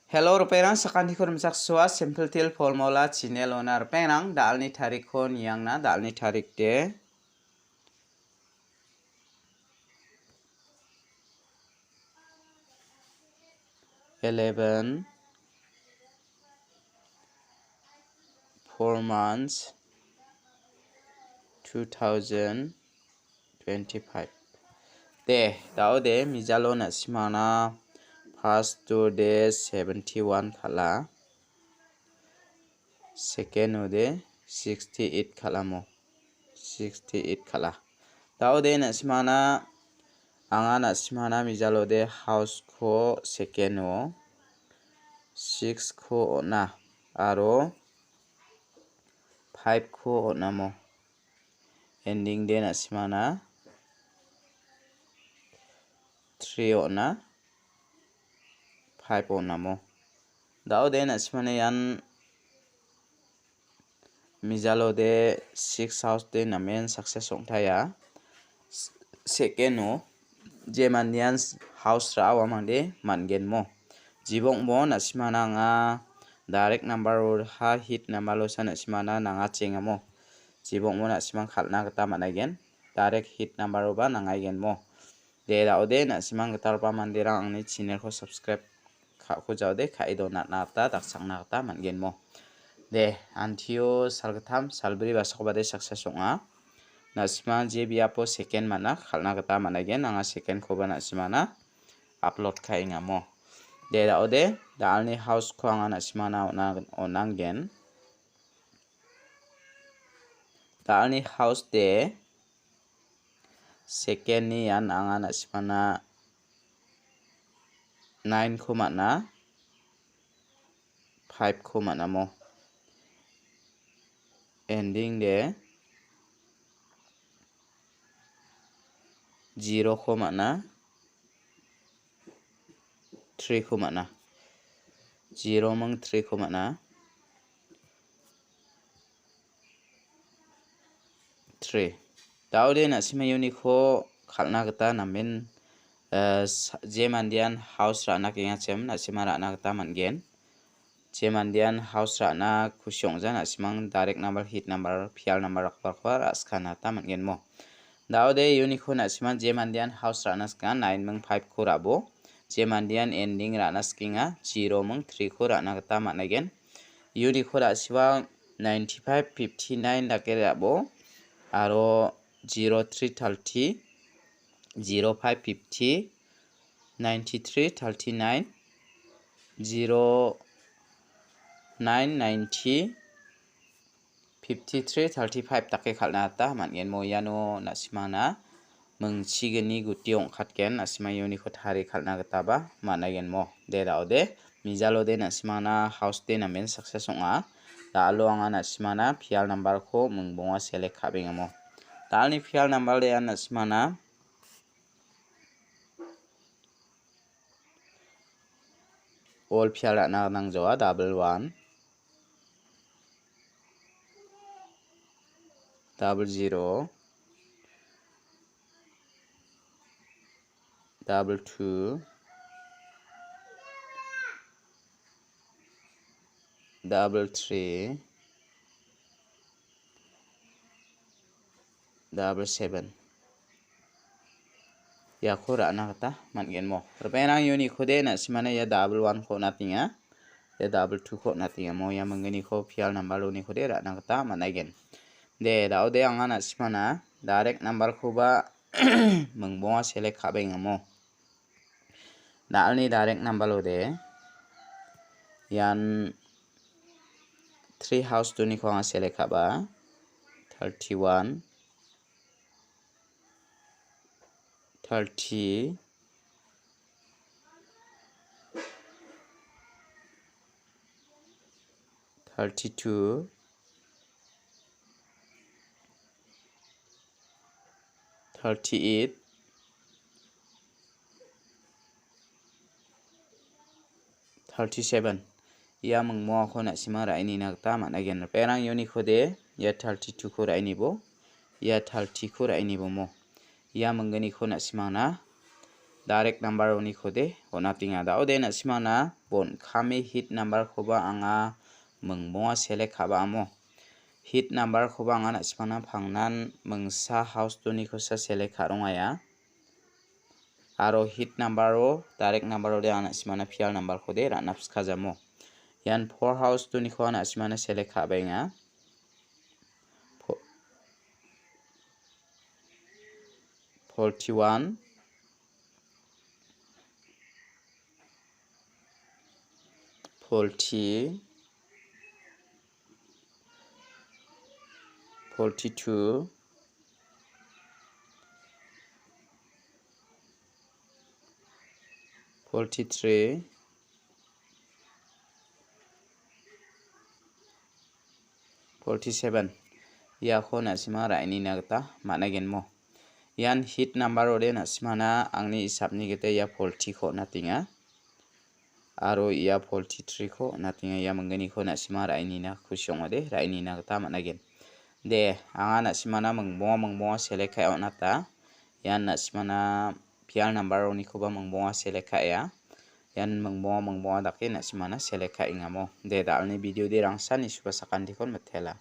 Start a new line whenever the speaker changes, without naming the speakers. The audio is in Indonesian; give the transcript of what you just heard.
Hello ruperang sakan di kurum saksua simple til formula channel onar perang dalni tarik kon yang na dalni tarik de eleven 4 months 2025 de dao de mijalo na simana first 2 days 71 khala second de 68 khala mo 68 khala dao de na simana anga na simana mijalo de house ko second o 6 ko na aro 5 ko na mo ending de na simana 3 na 5 na mo dao de na simana yan mijalo de 6 house de na main success ong thaya second o je manian house ra wa mangde mangen mo jibong mo na simana nga direct number ha hit number lo sana simana nanga chenga mo jibong mo na simang khalna gata managen direct hit number ba nangagen mo de daude na simang gatar pa mandirang angni channel ko subscribe kha ko jaude khai do na ta daksang na ta mangen mo de antio salgatham salbri basakobade success onga na sima je biapo second mana khalna gata managen anga second ko ba na simana upload khainga mo de daude dalni house ko anga na simana onangen dalni house de second ni an anga na simana 9 ko mana 5 ko mana mo ending de 0 ko mana 3 ko mana 0 mang 3 ko mana 3 daude na sima uni ko khalna gata namen je mandian house ra na kinga chem na sima ra na gata mangen je mandian house ra na khusyong ja na simang direct number hit number phial number rakbar askana ta mangen mo daude uni ko na sima je mandian house ra na ska 9 mang 5 ko rabo je mandian ending ra na skinga 0 mang 3 ko ra na gata managen uni ko ra siwa 95 59 da ke rabo aro 0330 0550 9339 0990 5335 take khalna ta mangen mo yano na simana mungchigeni gutiong khatken asima yoni ko thari khalna gata ba managen mo de daude mijalo de na simana house de na men success onga dalo anga na simana phial number ko mungbonga select khabeng mo dalni phial number de na simana all phial na nangjawa 11 00 22 33 77 ya ko ra na kata mangen mo perpenang yuni khode na simana ya 11 ko natinga ya 22 ko natinga mo ya mangeni ko phial number lo ni khode ra na kata managen de daude anga na simana direct number ko ba mungbonga select khabeng mo dalni direct number lo de yan 3 house to ni ko anga select khaba 31 30 32 38 37 ya mungmo ko na sima ra ini na ta managen perang yoni khode ya 32 ko ra ini bo ya 30 ko ra ini bo mo ya mangani ko na sima na direct number ni khode nothing ada ode na simana bon khame hit number khoba anga mungmo select khaba amo hit number khoba anga na simana phangnan mungsa house to ni khosa select kharong aya aro hit number o direct number o de ana simana fial number khode rana phskajamo yan 4 house to ni khona simana select khabenga 41 40 42 43 47 ya khona sima raini nagta managen mo yan hit number ode na simana angni isapni gete ya 40 kho natinga aro ya 43 kho natinga ya mangani kho na sima raini na khusyong ode raini nagta managen de anga na simana mangbo select khay onata yan na simana fial number oni khoba mangbo select khaya yan mangbo dake na simana select khay ngamo de dalni video de rangsan isuka sakan dikon mathela